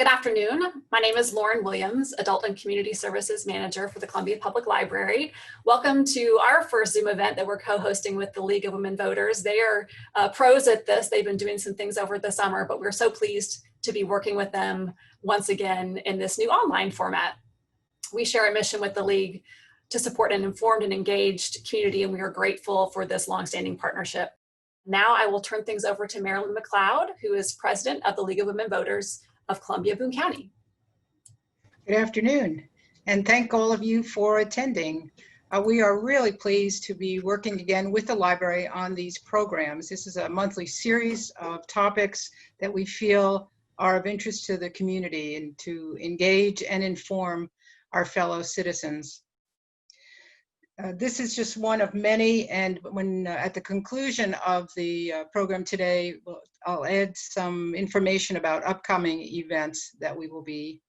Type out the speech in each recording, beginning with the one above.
Good afternoon. My name is Lauren Williams, Adult and Community Services Manager for the Columbia Public Library. Welcome to our first Zoom event that we're co-hosting with the League of Women Voters. They are pros at this. They've been doing some things over the summer, but we're so pleased to be working with them once again in this new online format. We share a mission with the League to support an informed and engaged community, and we are grateful for this longstanding partnership. Now I will turn things over to Marilyn McLeod, who is President of the League of Women Voters of Columbia-Boone County. Good afternoon, and thank all of you for attending. We are really pleased to be working again with the library on these programs. This is a monthly series of topics that we feel are of interest to the community and to engage and inform our fellow citizens. This is just one of many, and when at the conclusion of the program today, I'll add some information about upcoming events that we will be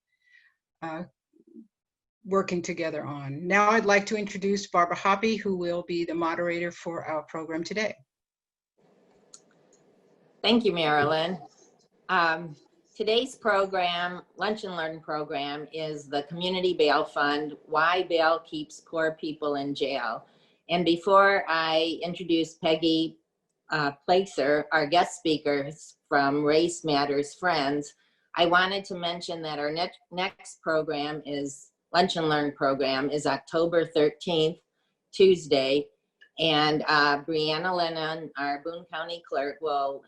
working together on. Now I'd like to introduce Barbara Hoppy, who will be the moderator for our program today. Thank you, Marilyn. Today's program, Lunch and Learn program, is the Community Bail Fund, Why Bail Keeps Poor People in Jail. And before I introduce Peggy Placer, our guest speakers from Race Matters Friends, I wanted to mention that our next program is Lunch and Learn program is October 13th, Tuesday. And Brianna Lennon, our Boone County clerk, will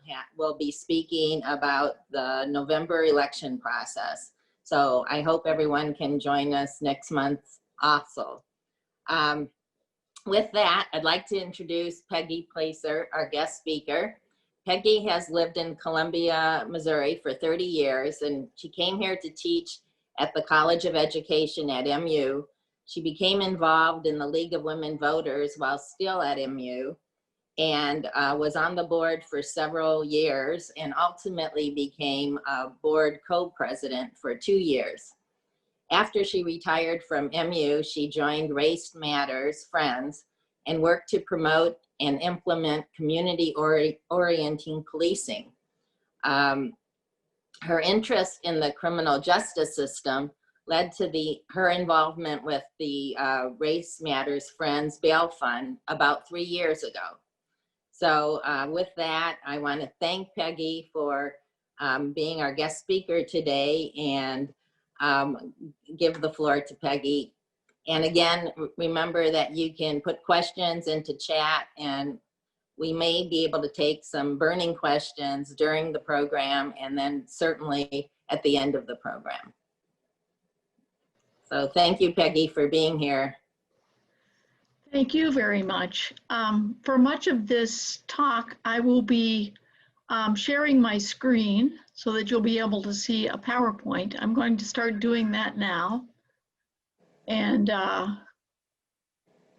be speaking about the November election process. So I hope everyone can join us next month also. With that, I'd like to introduce Peggy Placer, our guest speaker. Peggy has lived in Columbia, Missouri for 30 years, and she came here to teach at the College of Education at MU. She became involved in the League of Women Voters while still at MU and was on the board for several years and ultimately became a board co-president for 2 years. After she retired from MU, she joined Race Matters Friends and worked to promote and implement community-orienting policing. Her interest in the criminal justice system led to her involvement with the Race Matters Friends Bail Fund about 3 years ago. So with that, I want to thank Peggy for being our guest speaker today and give the floor to Peggy. And again, remember that you can put questions into chat, and we may be able to take some burning questions during the program and then certainly at the end of the program. So thank you, Peggy, for being here. Thank you very much. For much of this talk, I will be sharing my screen so that you'll be able to see a PowerPoint. I'm going to start doing that now and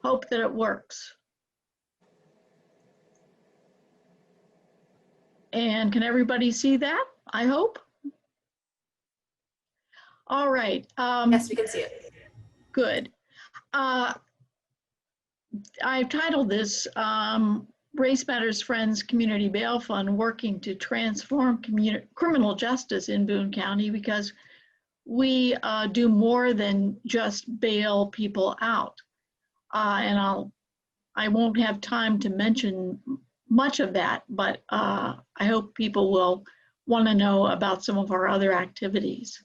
hope that it works. And can everybody see that, I hope? All right. Yes, we can see it. Good. I've titled this Race Matters Friends Community Bail Fund, working to transform criminal justice in Boone County, because we do more than just bail people out. And I won't have time to mention much of that, but I hope people will want to know about some of our other activities.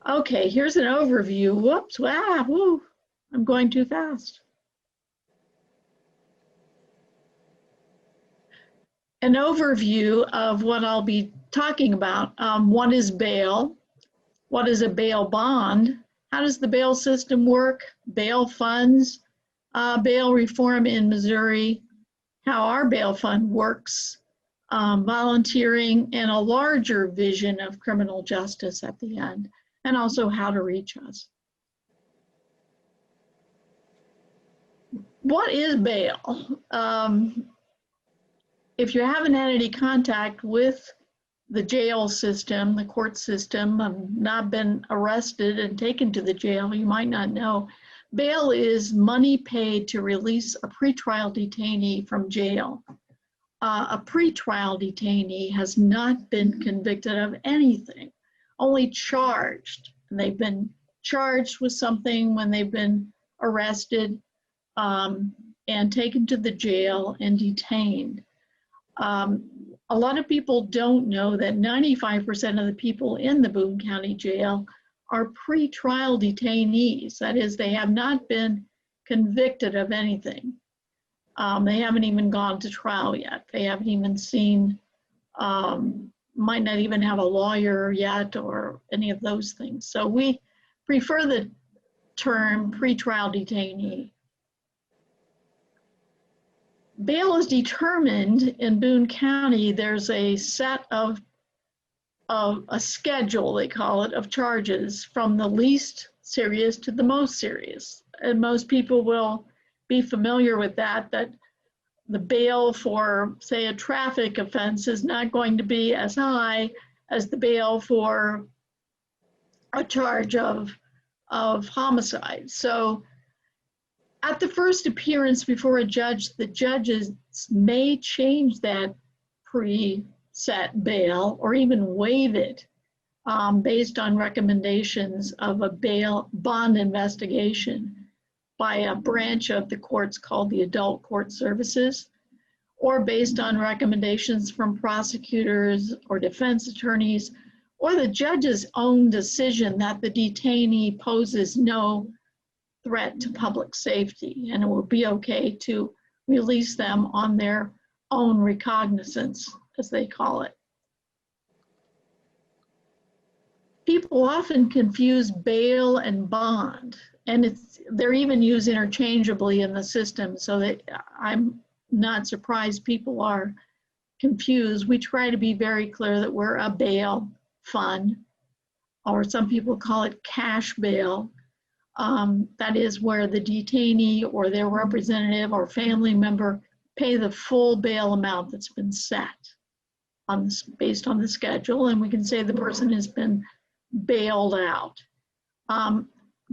Okay, here's an overview. Whoops, wow, whoo, I'm going too fast. An overview of what I'll be talking about. What is bail? What is a bail bond? How does the bail system work? Bail funds, bail reform in Missouri, how our bail fund works, volunteering, and a larger vision of criminal justice at the end, and also how to reach us. What is bail? If you haven't had any contact with the jail system, the court system, not been arrested and taken to the jail, you might not know. Bail is money paid to release a pretrial detainee from jail. a pretrial detainee has not been convicted of anything, only charged. And they've been charged with something when they've been arrested and taken to the jail and detained. A lot of people don't know that 95% of the people in the Boone County Jail are pretrial detainees. That is, they have not been convicted of anything. They haven't even gone to trial yet. They haven't even seen, might not even have a lawyer yet or any of those things. So we prefer the term pretrial detainee. Bail is determined in Boone County. There's a set of a schedule, they call it, of charges from the least serious to the most serious. And most people will be familiar with that the bail for, say, a traffic offense is not going to be as high as the bail for a charge of homicide. So at the first appearance before a judge, the judges may change that preset bail or even waive it based on recommendations of a bail bond investigation by a branch of the courts called the Adult Court Services, or based on recommendations from prosecutors or defense attorneys, or the judge's own decision that the detainee poses no threat to public safety, and it will be okay to release them on their own recognizance, as they call it. People often confuse bail and bond, and they're even used interchangeably in the system, so that I'm not surprised people are confused. We try to be very clear that we're a bail fund, or some people call it cash bail. That is where the detainee or their representative or family member pay the full bail amount that's been set based on the schedule, and we can say the person has been bailed out.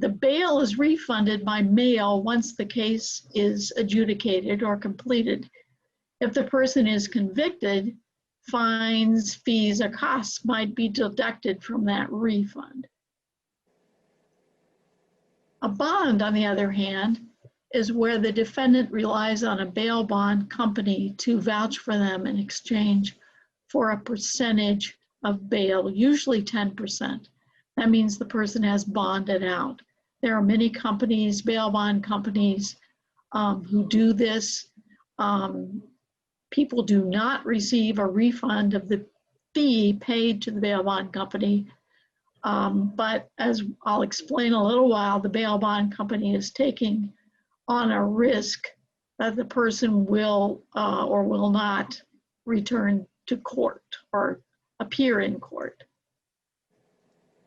The bail is refunded by mail once the case is adjudicated or completed. If the person is convicted, fines, fees, or costs might be deducted from that refund. A bond, on the other hand, is where the defendant relies on a bail bond company to vouch for them in exchange for a percentage of bail, usually 10%. That means the person has bonded out. There are many companies, bail bond companies, who do this. People do not receive a refund of the fee paid to the bail bond company. But as I'll explain a little while, the bail bond company is taking on a risk that the person will or will not return to court or appear in court.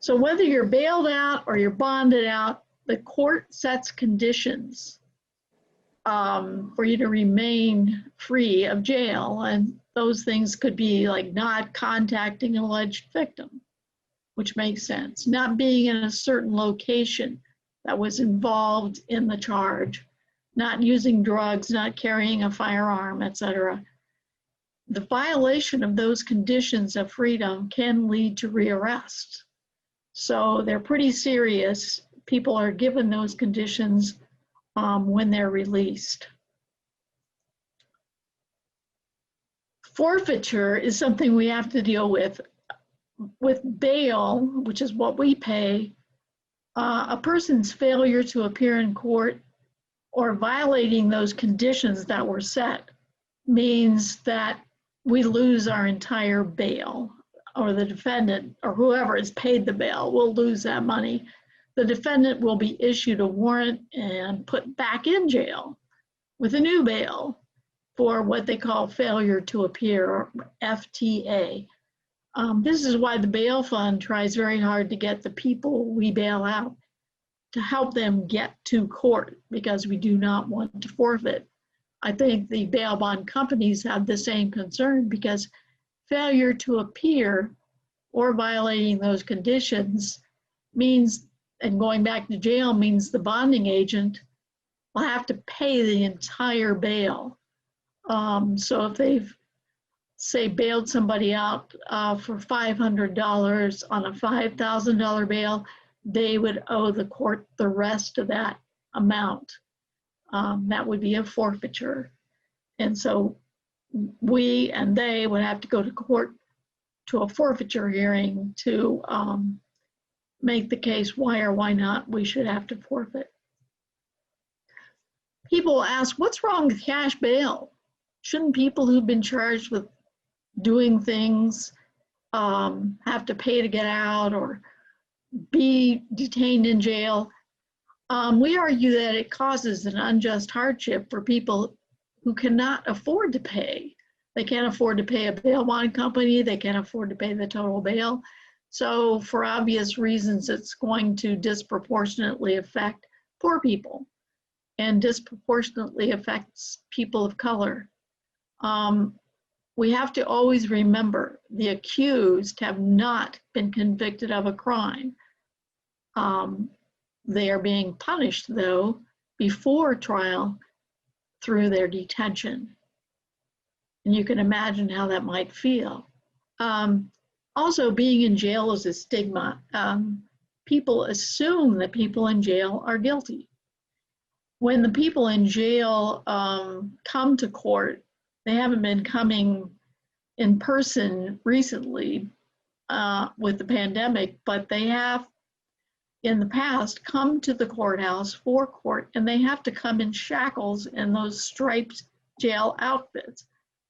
So whether you're bailed out or you're bonded out, the court sets conditions for you to remain free of jail. And those things could be like not contacting an alleged victim, which makes sense, not being in a certain location that was involved in the charge, not using drugs, not carrying a firearm, etc. The violation of those conditions of freedom can lead to rearrest. So they're pretty serious. People are given those conditions when they're released. Forfeiture is something we have to deal with. With bail, which is what we pay, a person's failure to appear in court or violating those conditions that were set means that we lose our entire bail, or the defendant or whoever has paid the bail will lose that money. The defendant will be issued a warrant and put back in jail with a new bail for what they call failure to appear, or FTA. This is why the bail fund tries very hard to get the people we bail out to help them get to court, because we do not want to forfeit. I think the bail bond companies have the same concern, because failure to appear or violating those conditions means, and going back to jail means, the bonding agent will have to pay the entire bail. So if they've say, bailed somebody out for $500 on a $5,000 bail, they would owe the court the rest of that amount. That would be a forfeiture. And so we and they would have to go to court to a forfeiture hearing to make the case why or why not we should have to forfeit. People ask, what's wrong with cash bail? Shouldn't people who've been charged with doing things have to pay to get out or be detained in jail? We argue that it causes an unjust hardship for people who cannot afford to pay. They can't afford to pay a bail bond company. They can't afford to pay the total bail. So for obvious reasons, it's going to disproportionately affect poor people and disproportionately affects people of color. We have to always remember the accused have not been convicted of a crime. They are being punished, though, before trial through their detention. And you can imagine how that might feel. Also, being in jail is a stigma. People assume that people in jail are guilty. When the people in jail come to court, they haven't been coming in person recently with the pandemic, but they have in the past come to the courthouse for court, and they have to come in shackles and those striped jail outfits.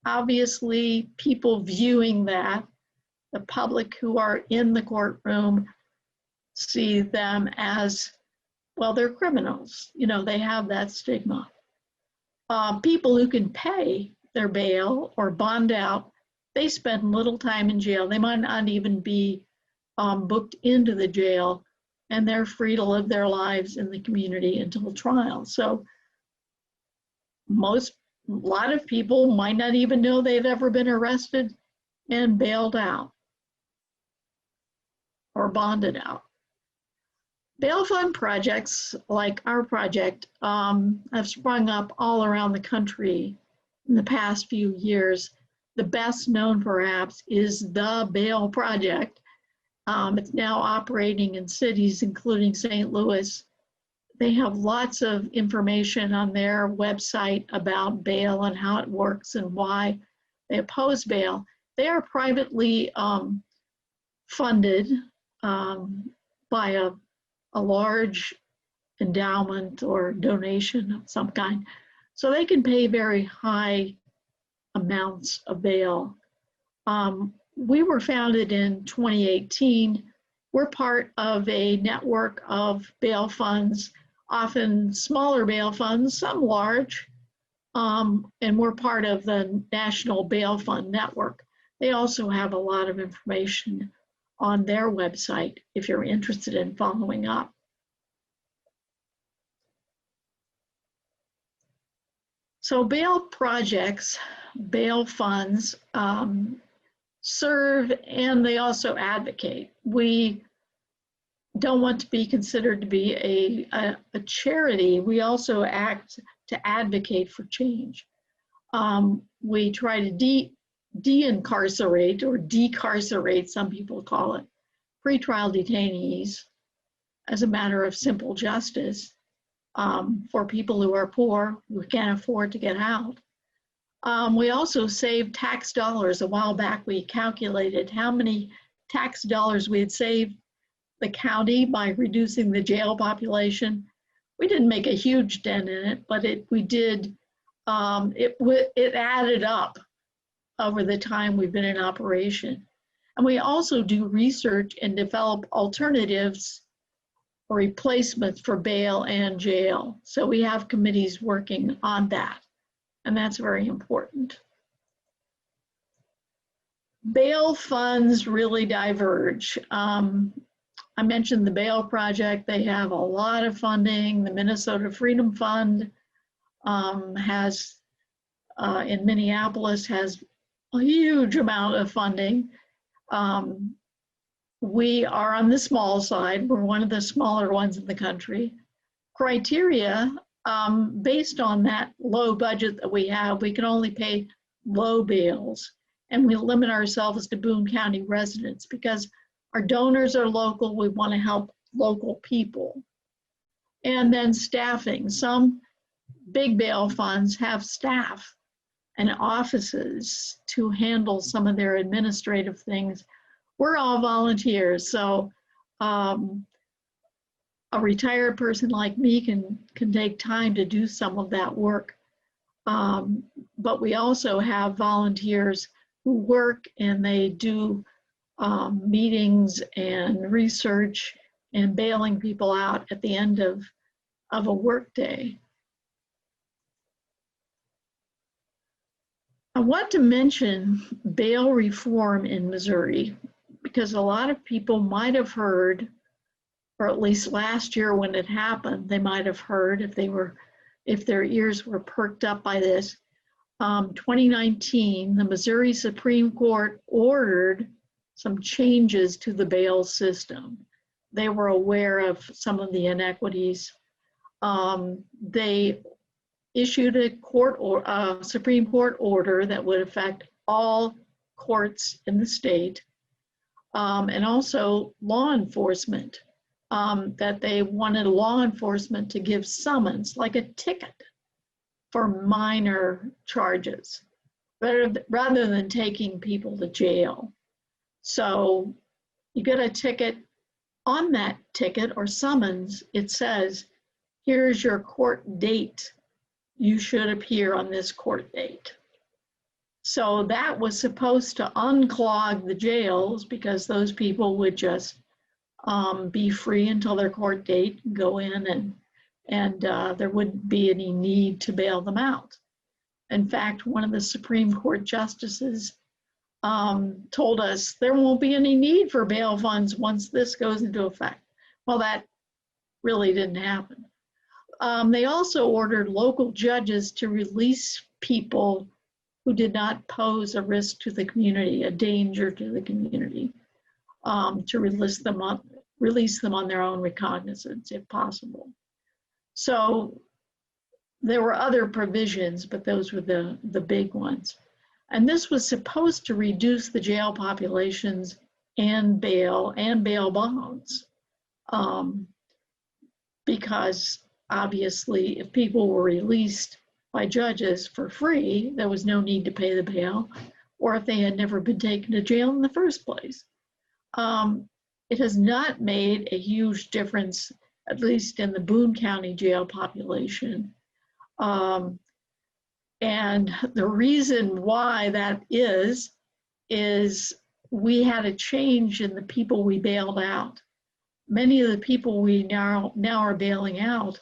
Obviously, people viewing that, the public who are in the courtroom, see them as, well, they're criminals. You know, they have that stigma. People who can pay their bail or bond out, they spend little time in jail. They might not even be booked into the jail, and they're free to live their lives in the community until trial. So a lot of people might not even know they've ever been arrested and bailed out or bonded out. Bail fund projects like our project have sprung up all around the country in the past few years. The best known perhaps is the Bail Project. It's now operating in cities including St. Louis. They have lots of information on their website about bail and how it works and why they oppose bail. They are privately funded by a large endowment or donation of some kind. So they can pay very high amounts of bail. We were founded in 2018. We're part of a network of bail funds, often smaller bail funds, some large, and we're part of the National Bail Fund Network. They also have a lot of information on their website if you're interested in following up. So bail projects, bail funds serve, and they also advocate. We don't want to be considered to be a charity. We also act to advocate for change. We try to de-incarcerate or decarcerate, some people call it, pretrial detainees as a matter of simple justice for people who are poor, who can't afford to get out. We also save tax dollars. A while back, we calculated how many tax dollars we had saved the county by reducing the jail population. We didn't make a huge dent in it, but we did. It added up over the time we've been in operation. And we also do research and develop alternatives or replacements for bail and jail. So we have committees working on that, and that's very important. Bail funds really diverge. I mentioned the Bail Project. They have a lot of funding. The Minnesota Freedom Fund has, in Minneapolis, has a huge amount of funding. We are on the small side. We're one of the smaller ones in the country. Criteria, based on that low budget that we have, we can only pay low bails. and we limit ourselves to Boone County residents because our donors are local. We want to help local people. And then staffing. Some big bail funds have staff and offices to handle some of their administrative things. We're all volunteers, so a retired person like me can take time to do some of that work. But we also have volunteers who work and they do meetings and research and bailing people out at the end of a work day. I want to mention bail reform in Missouri because a lot of people might have heard, or at least last year when it happened, they might have heard if their ears were perked up by this. 2019, the Missouri Supreme Court ordered some changes to the bail system. They were aware of some of the inequities. They issued a Supreme Court order that would affect all courts in the state, and also law enforcement, that they wanted law enforcement to give summons, like a ticket, for minor charges, rather than taking people to jail. So you get a ticket. On that ticket or summons, it says, here's your court date. You should appear on this court date. So that was supposed to unclog the jails because those people would just be free until their court date, go in, and there wouldn't be any need to bail them out. In fact, one of the Supreme Court justices told us there won't be any need for bail funds once this goes into effect. Well, that really didn't happen. They also ordered local judges to release people who did not pose a risk to the community, a danger to the community, to release them on their own recognizance if possible. So there were other provisions, but those were the big ones. And this was supposed to reduce the jail populations and bail bonds, because obviously if people were released by judges for free, there was no need to pay the bail, or if they had never been taken to jail in the first place. It has not made a huge difference, at least in the Boone County jail population. And the reason why that is we had a change in the people we bailed out. Many of the people we now are bailing out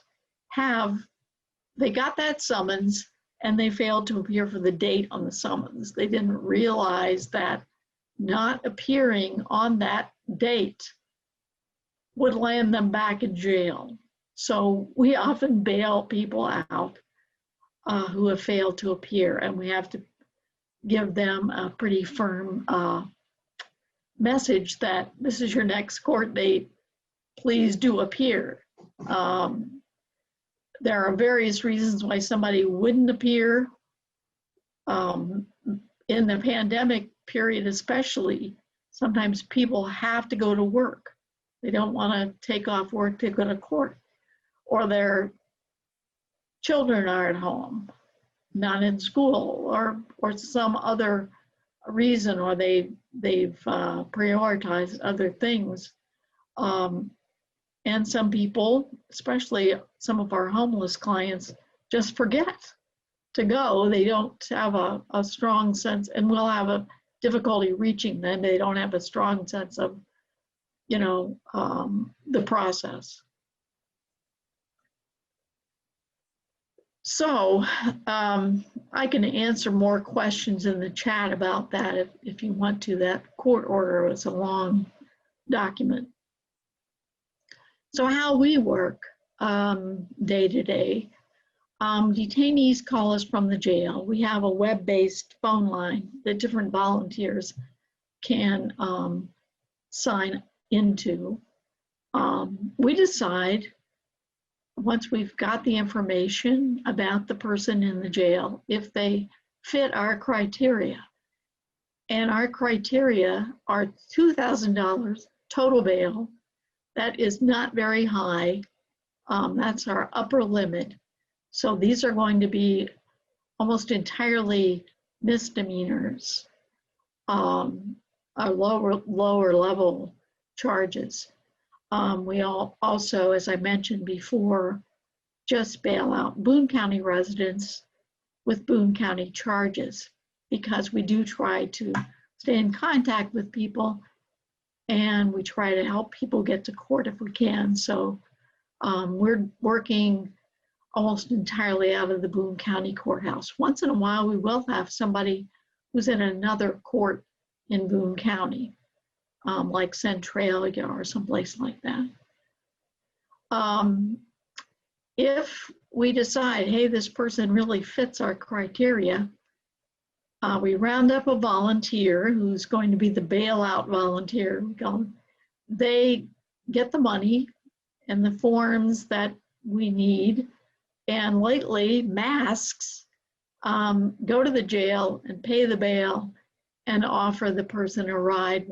they got that summons and they failed to appear for the date on the summons. They didn't realize that not appearing on that date would land them back in jail. So we often bail people out who have failed to appear, and we have to give them a pretty firm message that this is your next court date, please do appear. There are various reasons why somebody wouldn't appear. In the pandemic period especially, sometimes people have to go to work. They don't want to take off work to go to court, or their children are at home, not in school, or some other reason, or they've prioritized other things. And some people, especially some of our homeless clients, just forget to go. They don't have a strong sense, and we'll have a difficulty reaching them. They don't have a strong sense of, the process. So I can answer more questions in the chat about that if you want to. That court order was a long document. So how we work day to day, detainees call us from the jail. We have a web-based phone line that different volunteers can sign into. We decide, once we've got the information about the person in the jail, if they fit our criteria. And our criteria are $2,000 total bail. That is not very high. That's our upper limit. So these are going to be almost entirely misdemeanors, are lower level charges. We also, as I mentioned before, just bail out Boone County residents with Boone County charges, because we do try to stay in contact with people and we try to help people get to court if we can. So we're working almost entirely out of the Boone County courthouse. Once in a while, we will have somebody who's in another court in Boone County, like Centralia or someplace like that. If we decide, hey, this person really fits our criteria, we round up a volunteer who's going to be the bailout volunteer. They get the money and the forms that we need. And lately, masks, go to the jail and pay the bail and offer the person a ride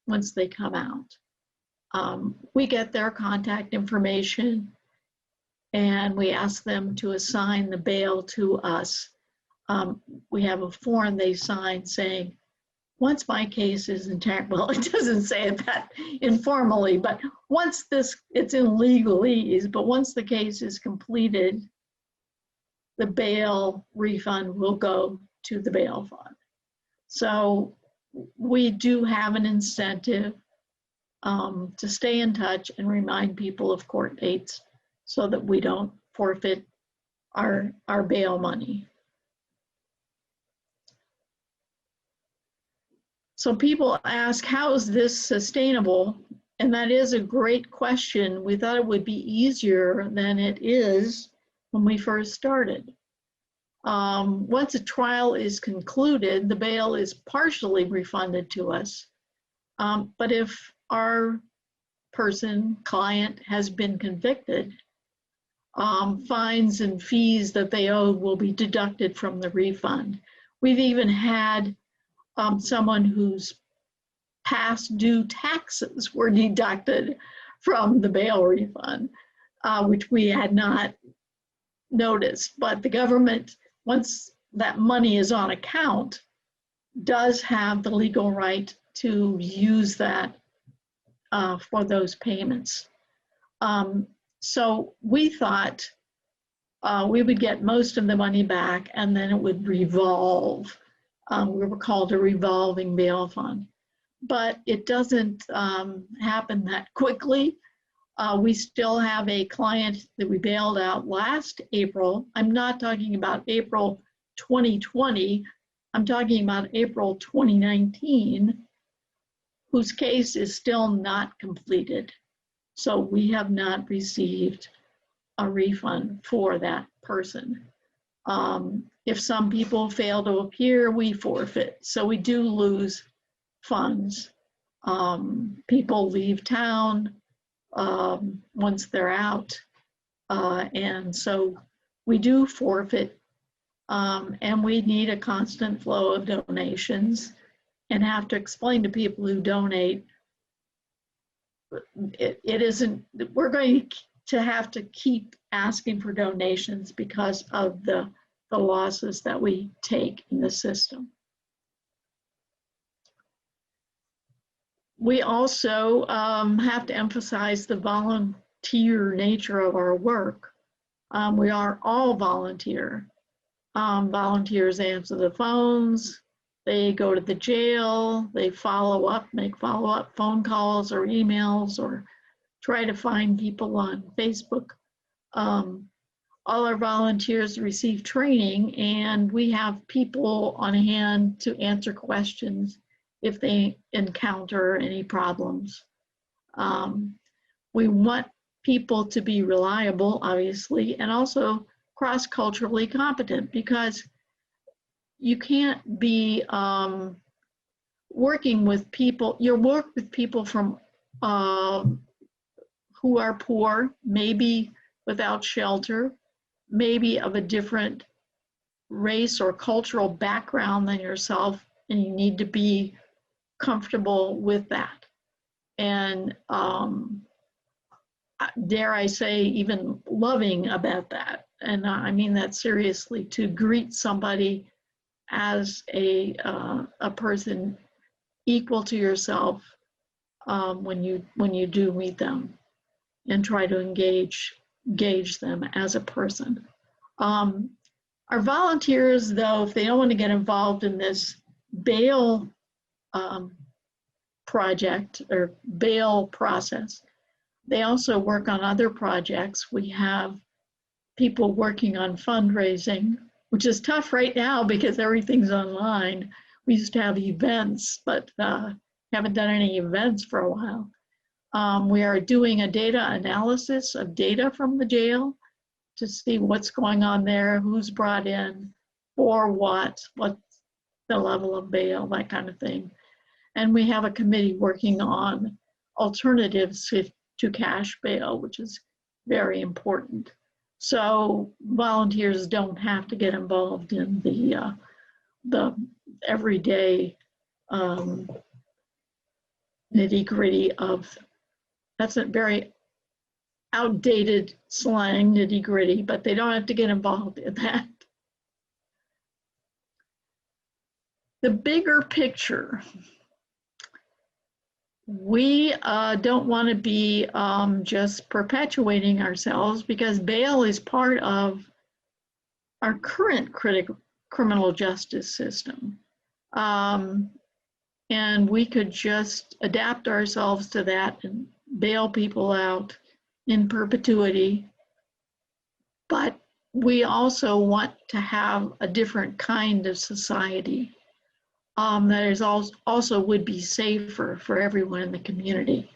once they come out. We get their contact information and we ask them to assign the bail to us. We have a form they sign saying, once my case is entire, well, it doesn't say it that informally, but once it's in legalese, but once the case is completed, the bail refund will go to the bail fund. So we do have an incentive to stay in touch and remind people of court dates so that we don't forfeit our bail money. So people ask, how is this sustainable? And that is a great question. We thought it would be easier than it is when we first started. Once a trial is concluded, the bail is partially refunded to us. But if our client has been convicted, fines and fees that they owed will be deducted from the refund. We've even had someone whose past due taxes were deducted from the bail refund, which we had not noticed. But the government, once that money is on account, does have the legal right to use that for those payments. So we thought we would get most of the money back and then it would revolve. We were called a revolving bail fund, but it doesn't happen that quickly. We still have a client that we bailed out last April. I'm not talking about April 2020. I'm talking about April 2019, whose case is still not completed. So we have not received a refund for that person. If some people fail to appear, we forfeit. So we do lose funds. People leave town once they're out. And so we do forfeit. And we need a constant flow of donations and have to explain to people who donate, it isn't, we're going to have to keep asking for donations because of the losses that we take in the system. We also have to emphasize the volunteer nature of our work. We are all volunteer. Volunteers answer the phones, they go to the jail, they follow up, make follow-up phone calls or emails, or try to find people on Facebook. All our volunteers receive training, and we have people on hand to answer questions if they encounter any problems. We want people to be reliable, obviously, and also cross-culturally competent, because you can't be working with people, you work with people from who are poor, maybe without shelter, maybe of a different race or cultural background than yourself, and you need to be comfortable with that. And dare I say, even loving about that. And I mean that seriously, to greet somebody as a person equal to yourself when you do meet them, and try to engage them as a person. Our volunteers, though, if they don't want to get involved in this bail project or bail process, they also work on other projects. We have people working on fundraising, which is tough right now because everything's online. We used to have events, but haven't done any events for a while. We are doing a data analysis of data from the jail to see what's going on there, who's brought in, for what's the level of bail, that kind of thing. And we have a committee working on alternatives to cash bail, which is very important. So volunteers don't have to get involved in the everyday nitty-gritty of, that's a very outdated slang, nitty-gritty, but they don't have to get involved in that. The bigger picture, we don't want to be just perpetuating ourselves, because bail is part of our current criminal justice system. And we could just adapt ourselves to that and bail people out in perpetuity. But we also want to have a different kind of society that is also would be safer for everyone in the community.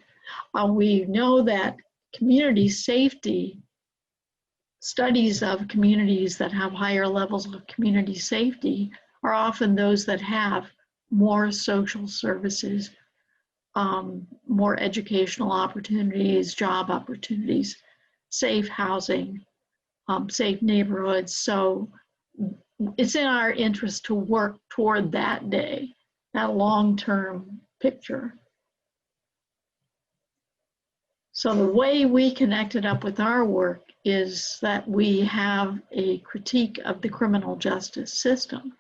We know that community safety, studies of communities that have higher levels of community safety are often those that have more social services, more educational opportunities, job opportunities, safe housing, safe neighborhoods. So it's in our interest to work toward that day, that long-term picture. So the way we connected up with our work is that we have a critique of the criminal justice system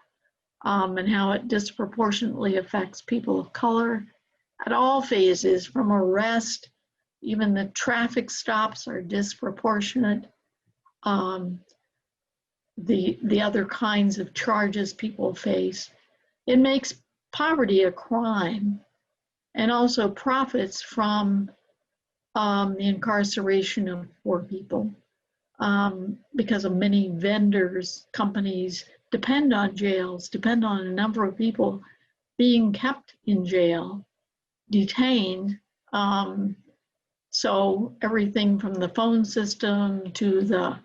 and how it disproportionately affects people of color at all phases, from arrest, even the traffic stops are disproportionate. The other kinds of charges people face. It makes poverty a crime, and also profits from the incarceration of poor people, because of many vendors, companies depend on jails, depend on a number of people being kept in jail, detained. So everything from the phone system to the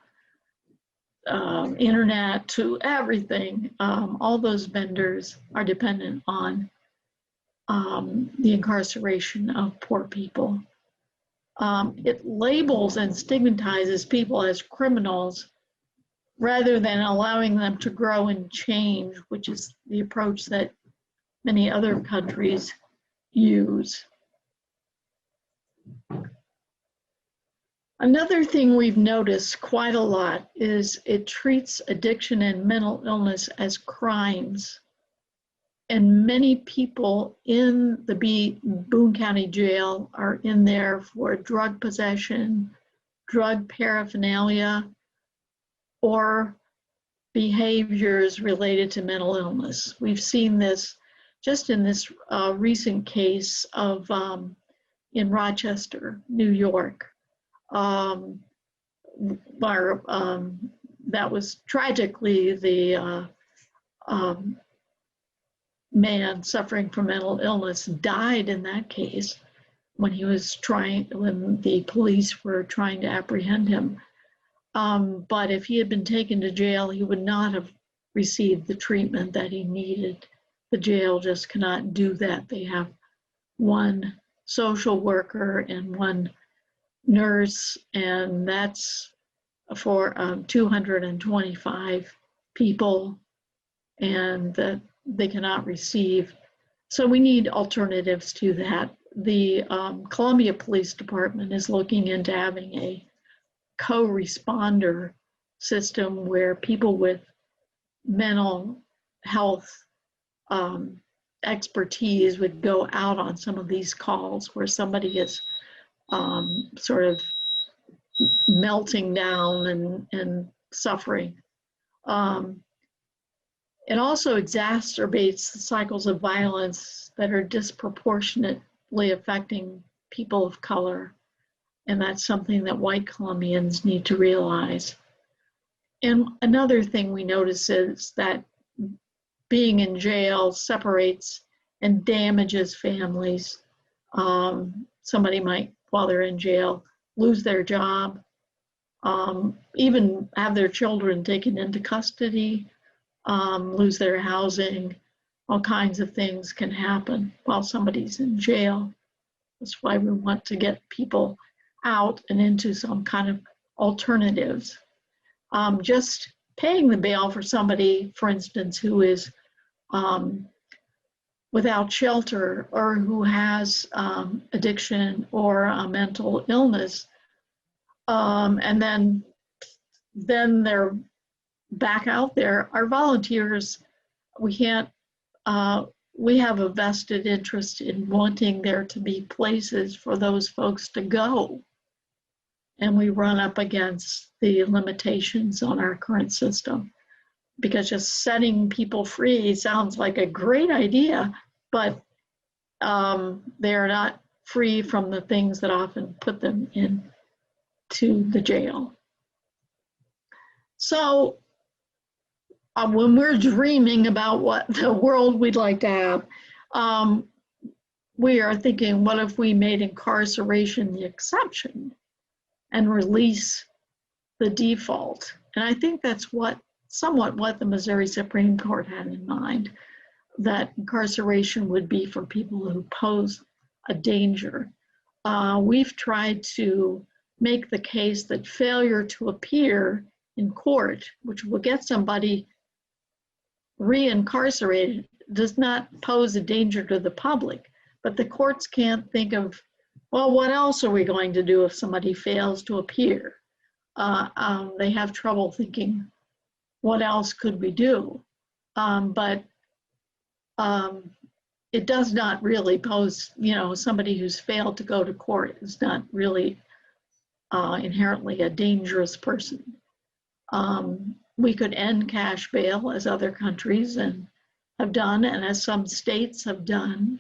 internet to everything, all those vendors are dependent on the incarceration of poor people. It labels and stigmatizes people as criminals rather than allowing them to grow and change, which is the approach that many other countries use. Another thing we've noticed quite a lot is it treats addiction and mental illness as crimes. And many people in the Boone County Jail are in there for drug possession, drug paraphernalia, or behaviors related to mental illness. We've seen this just in this recent case of in Rochester, New York. Where that was tragically the man suffering from mental illness died in that case when the police were trying to apprehend him. But if he had been taken to jail, he would not have received the treatment that he needed. The jail just cannot do that. They have one social worker and one nurse, and that's for 225 people, and they cannot receive. So we need alternatives to that. The Columbia Police Department is looking into having a co-responder system where people with mental health expertise would go out on some of these calls where somebody is sort of melting down and suffering. It also exacerbates the cycles of violence that are disproportionately affecting people of color. And that's something that white Colombians need to realize. And another thing we notice is that being in jail separates and damages families. Somebody might, while they're in jail, lose their job, even have their children taken into custody, lose their housing. All kinds of things can happen while somebody's in jail. That's why we want to get people out and into some kind of alternatives. Just paying the bail for somebody, for instance, who is without shelter or who has addiction or a mental illness, and then they're back out there. Our volunteers, we have a vested interest in wanting there to be places for those folks to go. And we run up against the limitations on our current system, because just setting people free sounds like a great idea, but they're not free from the things that often put them into the jail. So when we're dreaming about what the world we'd like to have, we are thinking, what if we made incarceration the exception and release the default? And I think that's somewhat what the Missouri Supreme Court had in mind, that incarceration would be for people who pose a danger. We've tried to make the case that failure to appear in court, which will get somebody reincarcerated, does not pose a danger to the public. But the courts can't think of, well, what else are we going to do if somebody fails to appear? They have trouble thinking, what else could we do? But it does not really pose, somebody who's failed to go to court is not really inherently a dangerous person. We could end cash bail, as other countries have done, and as some states have done,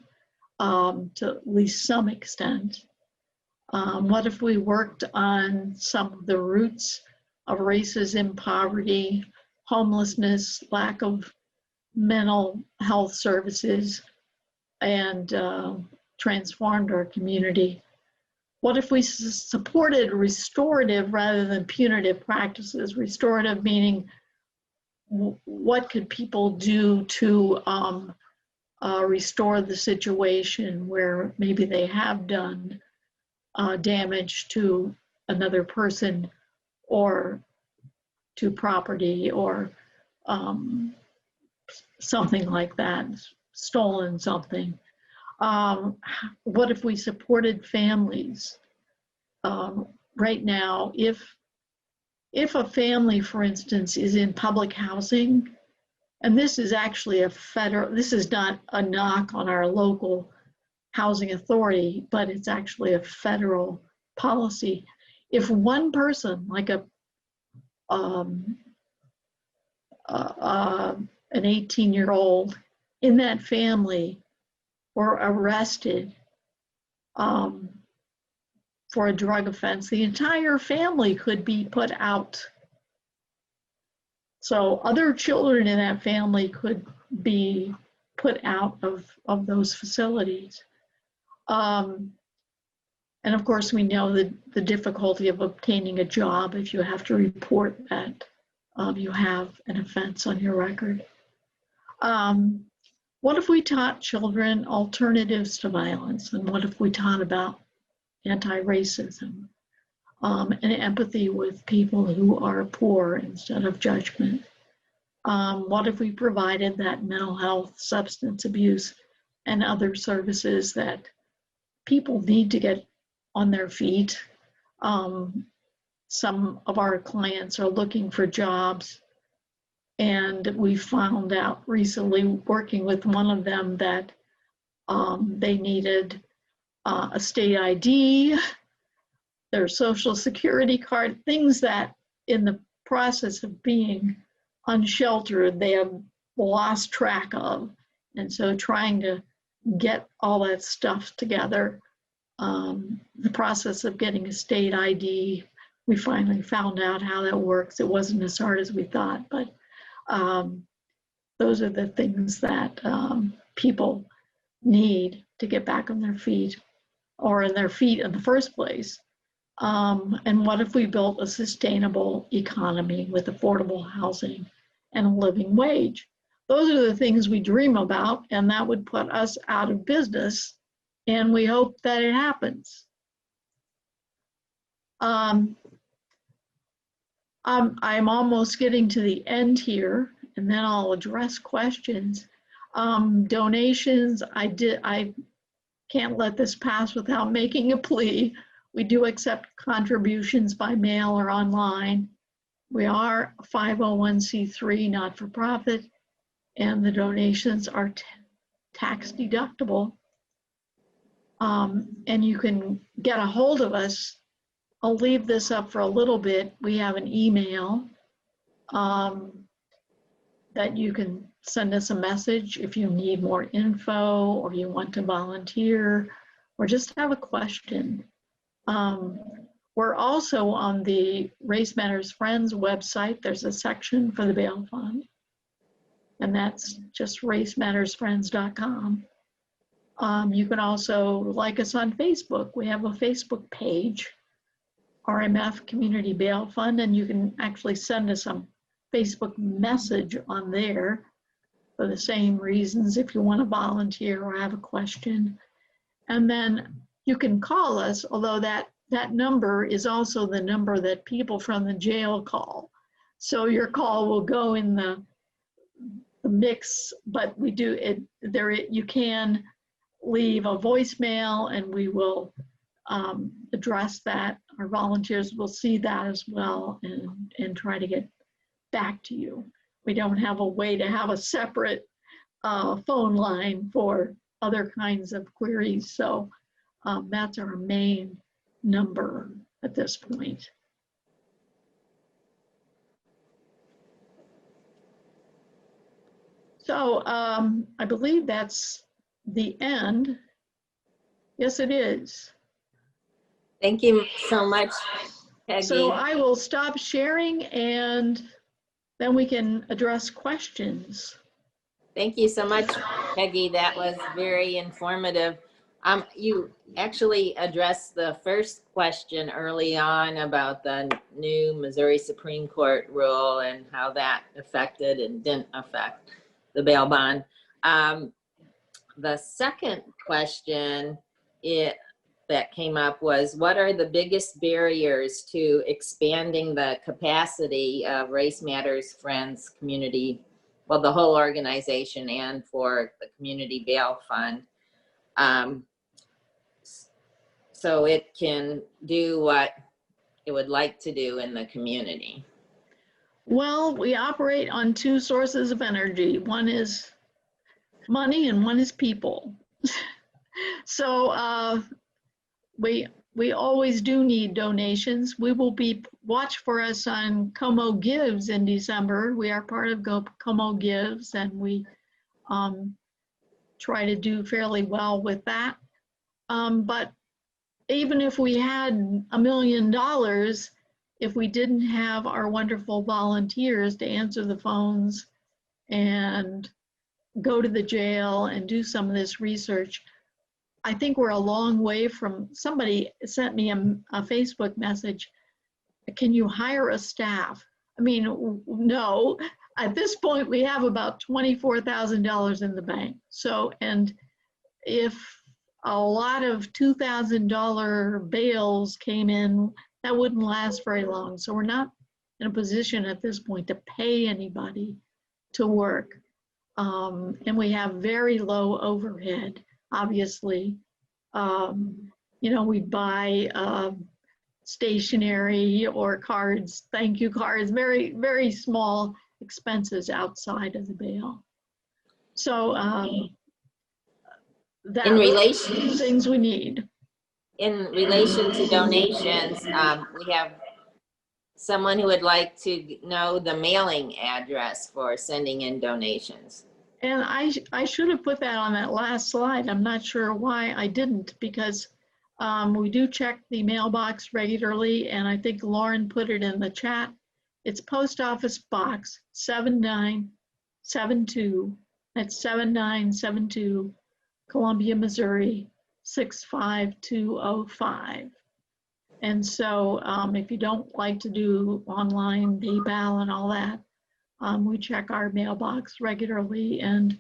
to at least some extent. What if we worked on some of the roots of racism, poverty, homelessness, lack of mental health services, and transformed our community? What if we supported restorative rather than punitive practices? Restorative meaning, what could people do to restore the situation where maybe they have done damage to another person or to property or something like that, stolen something. What if we supported families? Right now, if a family, for instance, is in public housing, and this is actually this is not a knock on our local housing authority, but it's actually a federal policy. If one person, like an 18-year-old in that family, were arrested for a drug offense, the entire family could be put out. So other children in that family could be put out of those facilities. And of course, we know the difficulty of obtaining a job if you have to report that you have an offense on your record. What if we taught children alternatives to violence? And what if we taught about anti-racism and empathy with people who are poor instead of judgment? What if we provided that mental health, substance abuse, and other services that people need to get on their feet? Some of our clients are looking for jobs, and we found out recently working with one of them that they needed a state ID, their social security card, things that in the process of being unsheltered, they have lost track of. And so trying to get all that stuff together, the process of getting a state ID, we finally found out how that works. It wasn't as hard as we thought, but those are the things that people need to get back on their feet, or in their feet in the first place. And what if we built a sustainable economy with affordable housing and a living wage? Those are the things we dream about, and that would put us out of business, and we hope that it happens. I'm almost getting to the end here, and then I'll address questions. Donations, I can't let this pass without making a plea. We do accept contributions by mail or online. We are a 501c3 not-for-profit, and the donations are tax deductible. And you can get a hold of us. I'll leave this up for a little bit. We have an email that you can send us a message if you need more info, or you want to volunteer, or just have a question. We're also on the Race Matters Friends website. There's a section for the bail fund, and that's just racemattersfriends.com. You can also like us on Facebook. We have a Facebook page, RMF Community Bail Fund, and you can actually send us a Facebook message on there for the same reasons if you want to volunteer or have a question. And then you can call us, although that number is also the number that people from the jail call. So your call will go in the mix, but we do it there. You can leave a voicemail, and we will address that. Our volunteers will see that as well, and try to get back to you. We don't have a way to have a separate phone line for other kinds of queries, so that's our main number at this point. So I believe that's the end. Yes, it is. Thank you so much, Peggy. So I will stop sharing, and then we can address questions. Thank you so much, Peggy. That was very informative. You actually addressed the first question early on about the new Missouri Supreme Court rule and how that affected and didn't affect the bail bond. The second question that came up was, what are the biggest barriers to expanding the capacity of Race Matters Friends community, well, the whole organization, and for the Community Bail Fund, so it can do what it would like to do in the community? Well, we operate on two sources of energy. One is money and one is people. So we always do need donations. We will watch for us on Como Gives in December. We are part of Como Gives, and we try to do fairly well with that. But even if we had $1 million, if we didn't have our wonderful volunteers to answer the phones and go to the jail and do some of this research, I think we're a long way from. Somebody sent me a Facebook message, can you hire a staff? I mean, no. At this point, we have about $24,000 in the bank. So, and if a lot of $2,000 bails came in, that wouldn't last very long. So we're not in a position at this point to pay anybody to work. And we have very low overhead, obviously. You know, we buy stationery or cards, thank you cards, very, very small expenses outside of the bail. So that In those relation, are the things we need. in relation to donations, we have someone who would like to know the mailing address for sending in donations. And I should have put that on that last slide. I'm not sure why I didn't, because we do check the mailbox regularly, and I think Lauren put it in the chat. It's Post Office Box 7972. That's 7972, Columbia, Missouri 65205. And so if you don't like to do online PayPal and all that, we check our mailbox regularly, and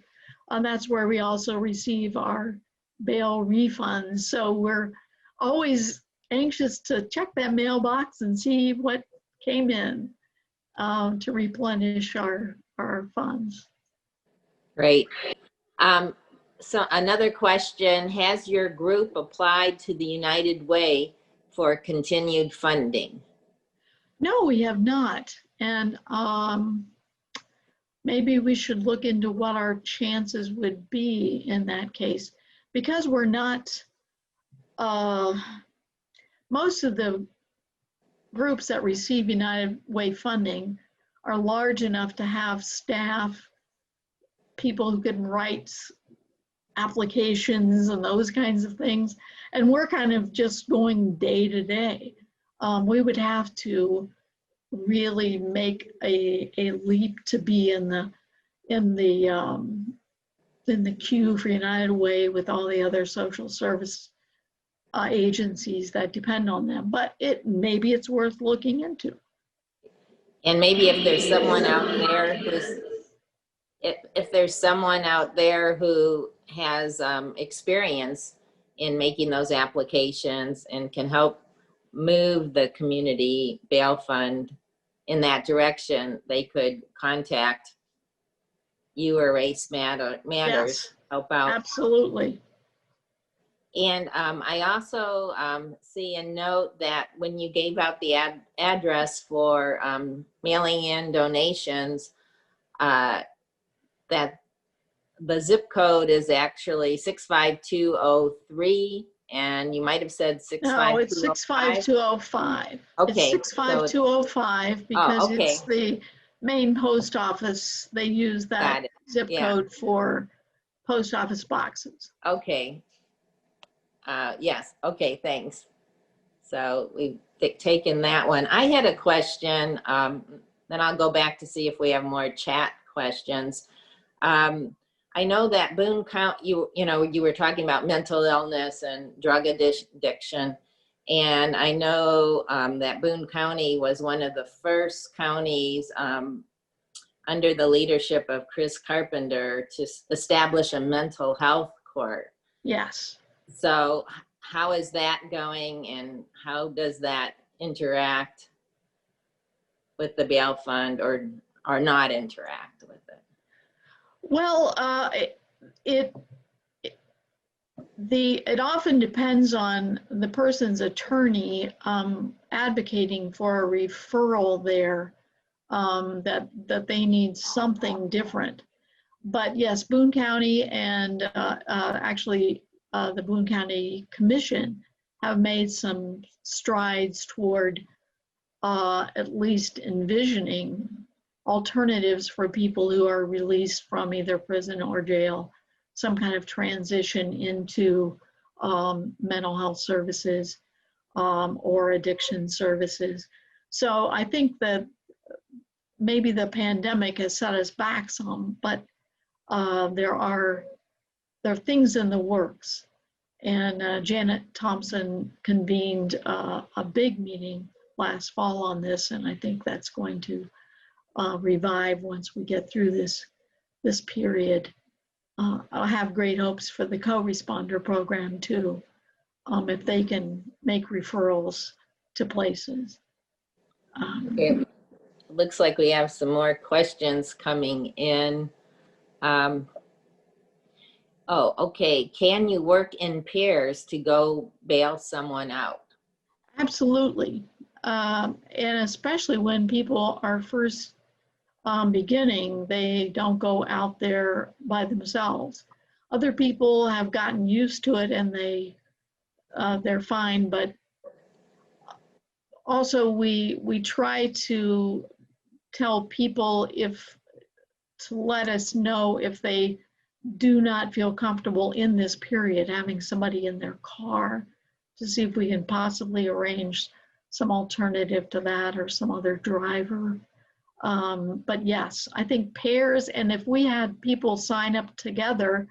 that's where we also receive our bail refunds. So we're always anxious to check that mailbox and see what came in to replenish our funds. Great. So another question, has your group applied to the United Way for continued funding? No, we have not. And maybe we should look into what our chances would be in that case, because we're not, most of the groups that receive United Way funding are large enough to have staff, people who can write applications and those kinds of things. And we're kind of just going day to day. We would have to really make a leap to be in the queue for United Way with all the other social service agencies that depend on them. But maybe it's worth looking into. And maybe if there's someone out there who's, if there's someone out there who has experience in making those applications and can help move the community bail fund in that direction, they could contact you or Race Matters, Yes, help out. absolutely. And I also see a note that when you gave out the address for mailing in donations, that the zip code is actually 65203, and you might have said 65205. No, it's 65205. Okay. It's 65205 because okay. it's the main post office. They use that zip code for post office boxes. Okay. Yes. Okay. Thanks. So we've taken that one. I had a question. Then I'll go back to see if we have more chat questions. I know that Boone County, you were talking about mental illness and drug addiction. And I know that Boone County was one of the first counties under the leadership of Chris Carpenter to establish a mental health court. Yes. So how is that going, and how does that interact with the bail fund, or not interact with it? Well, it often depends on the person's attorney advocating for a referral there, that they need something different. But yes, Boone County and actually the Boone County Commission have made some strides toward at least envisioning alternatives for people who are released from either prison or jail, some kind of transition into mental health services or addiction services. So I think that maybe the pandemic has set us back some, but there are things in the works. And Janet Thompson convened a big meeting last fall on this, and I think that's going to revive once we get through this period. I have great hopes for the co-responder program too, if they can make referrals to places. Okay. looks like we have some more questions coming in. Oh, okay. Can you work in pairs to go bail someone out? Absolutely. And especially when people are first beginning, they don't go out there by themselves. Other people have gotten used to it and they're fine, but also we try to tell people to let us know if they do not feel comfortable in this period having somebody in their car, to see if we can possibly arrange some alternative to that or some other driver. But yes, I think pairs, and if we had people sign up together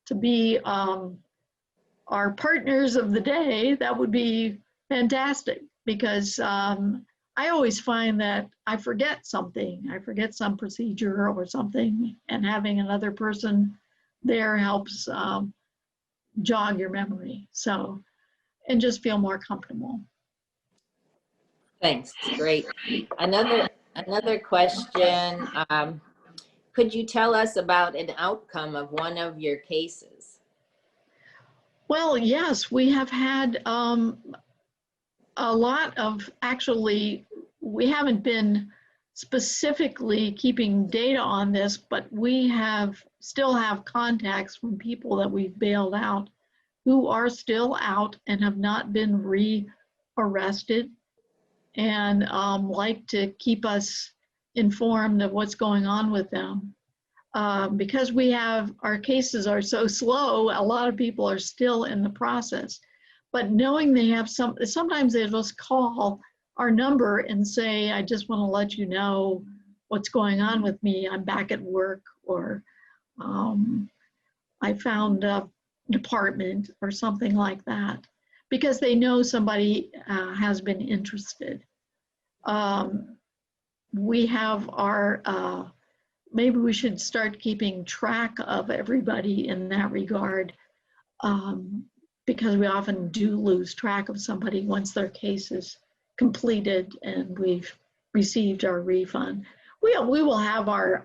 to be our partners of the day, that would be fantastic, because I always find that I forget something. I forget some procedure or something, and having another person there helps jog your memory. So, and just feel more comfortable. Thanks, great. Another question. Could you tell us about an outcome of one of your cases? Well, yes, we have had a lot of, actually, we haven't been specifically keeping data on this, but we still have contacts from people that we've bailed out who are still out and have not been re-arrested, and like to keep us informed of what's going on with them. Because our cases are so slow, a lot of people are still in the process. But knowing they have sometimes they just call our number and say, I just want to let you know what's going on with me. I'm back at work, or I found a department, or something like that, because they know somebody has been interested. We have our, maybe we should start keeping track of everybody in that regard, because we often do lose track of somebody once their case is completed and we've received our refund. We will have our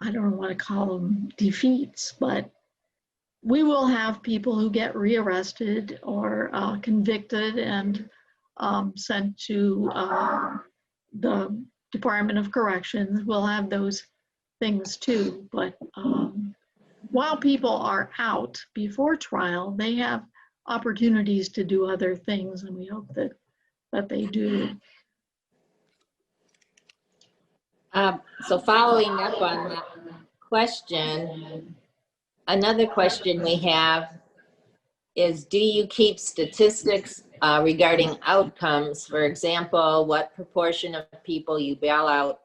I don't want to call them defeats, but we will have people who get rearrested or convicted and sent to the Department of Corrections. We'll have those things too, but while people are out before trial, they have opportunities to do other things, and we hope that they do. So following up on that question, another question we have is, do you keep statistics regarding outcomes? For example, what proportion of people you bail out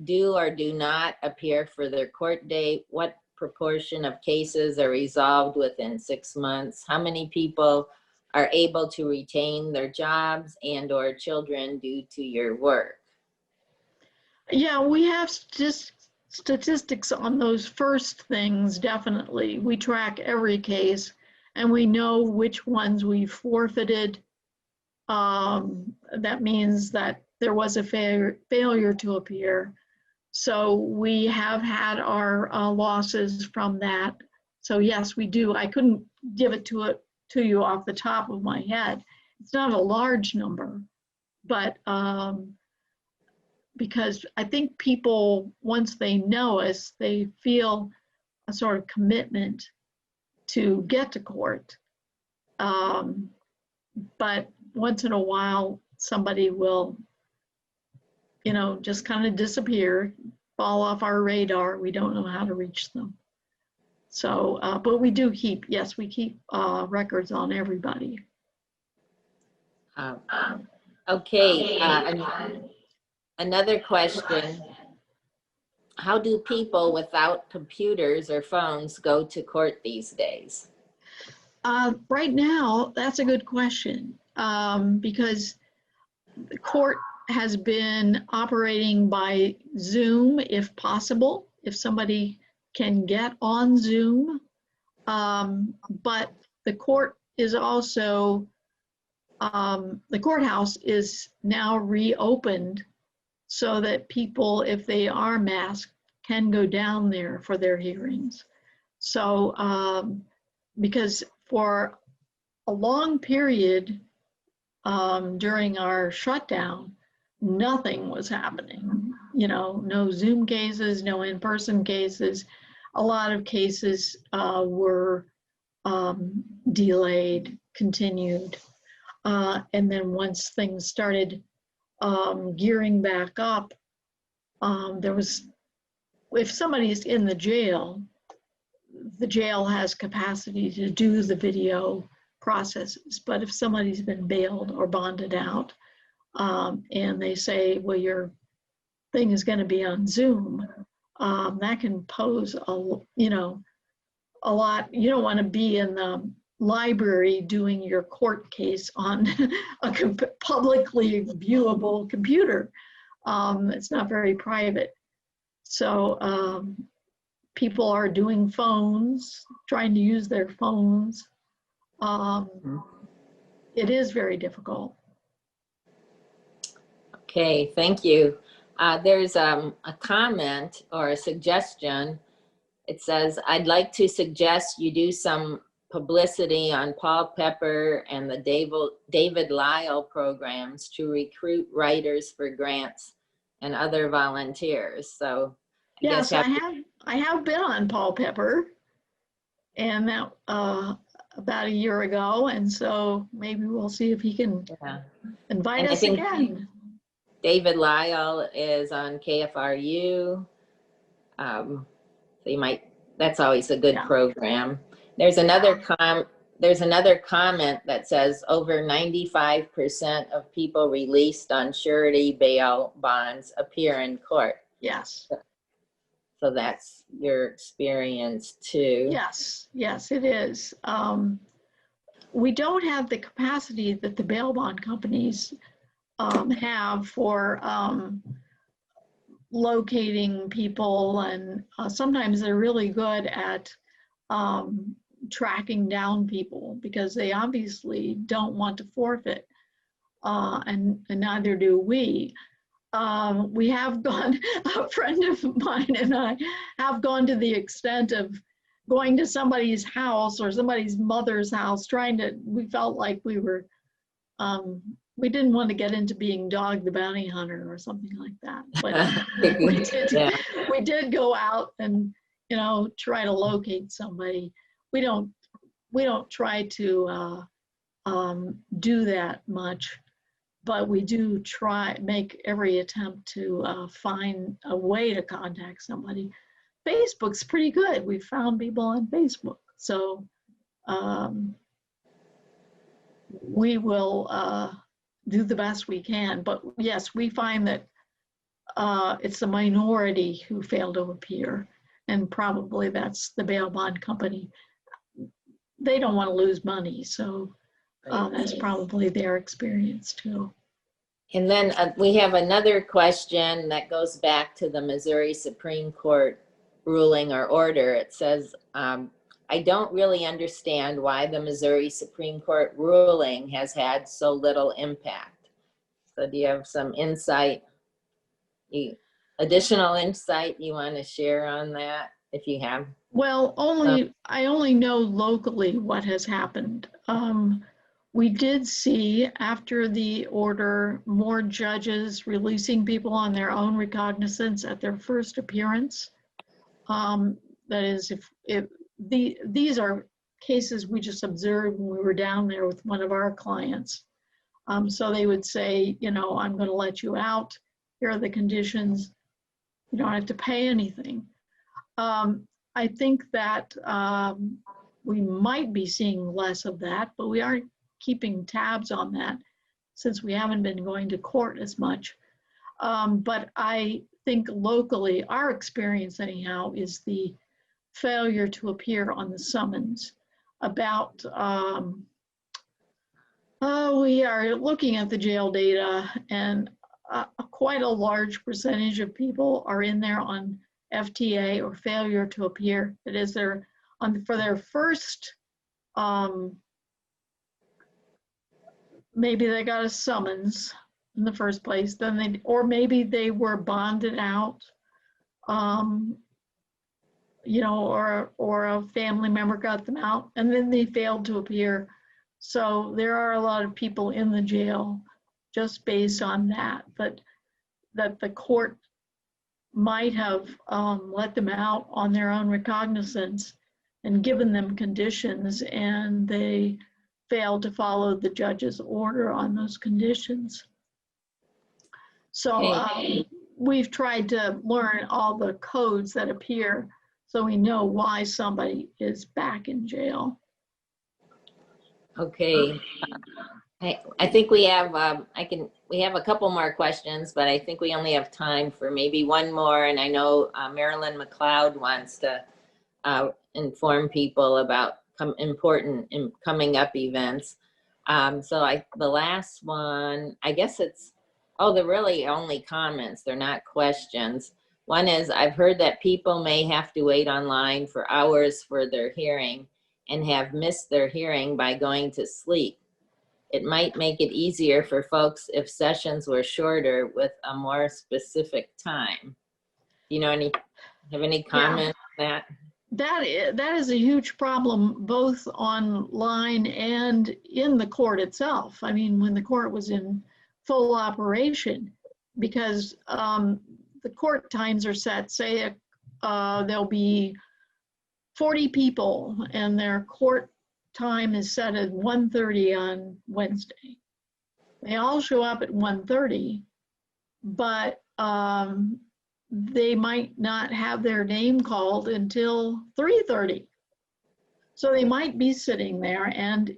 do or do not appear for their court date? What proportion of cases are resolved within 6 months? How many people are able to retain their jobs and or children due to your work? Yeah, we have statistics on those first things, definitely. We track every case, and we know which ones we forfeited. That means that there was a failure to appear. So we have had our losses from that. So yes, we do. I couldn't give it to you off the top of my head. It's not a large number, but because I think people, once they know us, they feel a sort of commitment to get to court. But once in a while, somebody will, just kind of disappear, fall off our radar. We don't know how to reach them. So, but we do keep, yes, we keep records on everybody. Okay, another question. How do people without computers or phones go to court these days? Right now, that's a good question, because the court has been operating by Zoom if possible, if somebody can get on Zoom. But the court is also the courthouse is now reopened so that people, if they are masked, can go down there for their hearings. So, because for a long period during our shutdown, nothing was happening. You know, no Zoom cases, no in-person cases. A lot of cases were delayed, continued. And then once things started gearing back up, there was, if somebody's in the jail has capacity to do the video processes. But if somebody's been bailed or bonded out, and they say, well, your thing is going to be on Zoom, that can pose a lot. You don't want to be in the library doing your court case on a publicly viewable computer. It's not very private. So people are doing phones, trying to use their phones. It is very difficult. Okay, thank you. There's a comment or a suggestion. It says, I'd like to suggest you do some publicity on Paul Pepper and the David Lyle programs to recruit writers for grants and other volunteers. So yes, I have been on Paul Pepper, and that about a year ago, and so maybe we'll see if he can invite us again. David Lyle is on KFRU. So you might, that's always a good program. There's another comment that says over 95% of people released on surety bail bonds appear in court. Yes. So that's your experience too. Yes, yes, it is. We don't have the capacity that the bail bond companies have for locating people, and sometimes they're really good at tracking down people because they obviously don't want to forfeit, and neither do we. We have gone, a friend of mine and I have gone to the extent of going to somebody's house or somebody's mother's house we felt like we were, we didn't want to get into being Dog the Bounty Hunter or something like that. But we did go out and, try to locate somebody. We don't try to do that much, but we do make every attempt to find a way to contact somebody. Facebook's pretty good. We've found people on Facebook. So we will do the best we can. But yes, we find that it's the minority who fail to appear. And probably that's the bail bond company. They don't want to lose money. So that's probably their experience too. And then we have another question that goes back to the Missouri Supreme Court ruling or order. It says, I don't really understand why the Missouri Supreme Court ruling has had so little impact. So do you have some insight, additional insight you want to share on that, if you have? Well, I only know locally what has happened. We did see if the order more judges releasing people on their own recognizance at their first appearance. That is, if these are cases we just observed when we were down there with one of our clients. So they would say, I'm going to let you out. Here are the conditions. You don't have to pay anything. I think that we might be seeing less of that, but we aren't keeping tabs on that since we haven't been going to court as much. But I think locally, our experience anyhow is the failure to appear on the summons. About, we are looking at the jail data, and quite a large percentage of people are in there on FTA or failure to appear. That is, they're for their first maybe they got a summons in the first place, then they, or maybe they were bonded out, you know, or a family member got them out and then they failed to appear. So there are a lot of people in the jail just based on that, that the court might have let them out on their own recognizance and given them conditions, and they failed to follow the judge's order on those conditions. So we've tried to learn all the codes that appear so we know why somebody is back in jail. Okay. I think we have, we have a couple more questions, but I think we only have time for maybe one more. And I know Marilyn McLeod wants to inform people about important coming up events. So the last one, I guess it's, they're really only comments. They're not questions. One is, I've heard that people may have to wait online for hours for their hearing and have missed their hearing by going to sleep. It might make it easier for folks if sessions were shorter with a more specific time. You know, have any comment on that? That is a huge problem, both online and in the court itself. I mean, when the court was in full operation, because the court times are set, say there'll be 40 people and their court time is set at 1:30 on Wednesday. They all show up at 1:30, but they might not have their name called until 3:30. So they might be sitting there, and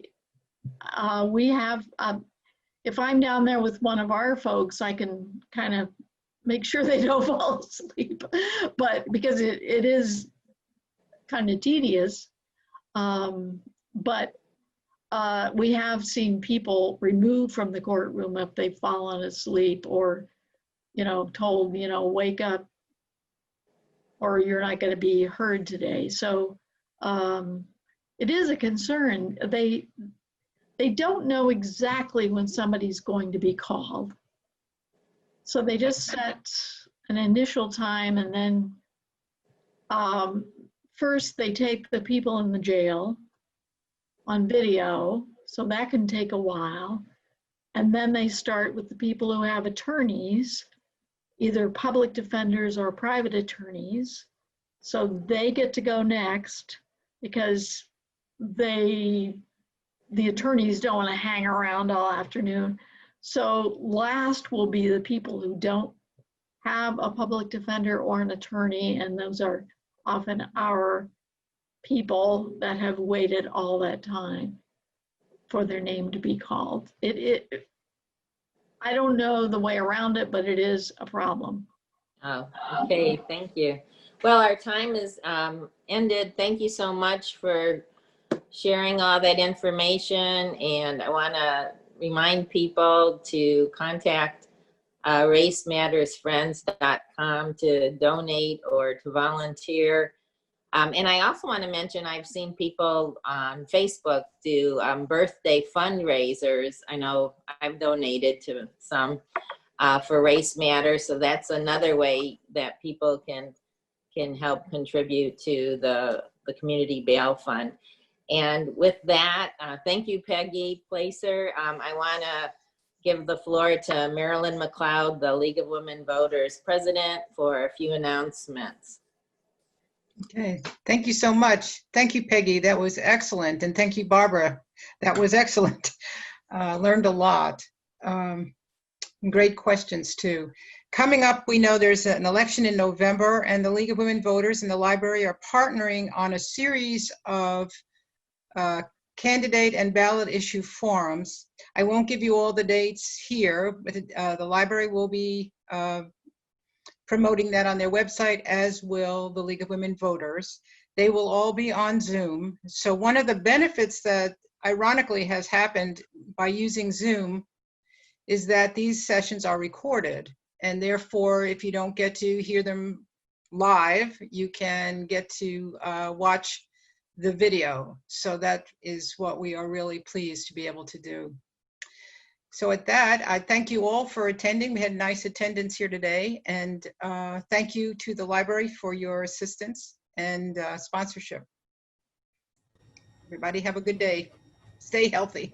we have, if I'm down there with one of our folks, I can kind of make sure they don't fall asleep, but because it is kind of tedious. But we have seen people removed from the courtroom if they've fallen asleep, or, you know, told, you know, wake up or you're not going to be heard today. So it is a concern. They don't know exactly when somebody's going to be called. So they just set an initial time, and then first they take the people in the jail on video, so that can take a while. And then they start with the people who have attorneys, either public defenders or private attorneys. So they get to go next because the attorneys don't want to hang around all afternoon. So last will be the people who don't have a public defender or an attorney, and those are often our people that have waited all that time for their name to be called. I don't know the way around it, but it is a problem. Oh, okay, thank you. Well, our time is ended. Thank you so much for sharing all that information, and I want to remind people to contact racemattersfriends.com to donate or to volunteer. And I also want to mention, I've seen people on Facebook do birthday fundraisers. I know I've donated to some for Race Matters, so that's another way that people can help contribute to the Community Bail Fund. And with that, thank you, Peggy Placer. I want to give the floor to Marilyn McLeod, the League of Women Voters President, for a few announcements. Okay, thank you so much. Thank you, Peggy. That was excellent. And thank you, Barbara. That was excellent. Learned a lot. Great questions, too. Coming up, we know there's an election in November, and the League of Women Voters and the library are partnering on a series of candidate and ballot issue forums. I won't give you all the dates here, but the library will be promoting that on their website, as will the League of Women Voters. They will all be on Zoom. So one of the benefits that ironically has happened by using Zoom is that these sessions are recorded. And therefore, if you don't get to hear them live, you can get to watch the video. So that is what we are really pleased to be able to do. So at that, I thank you all for attending. We had nice attendance here today, and thank you to the library for your assistance and sponsorship. Everybody have a good day. Stay healthy.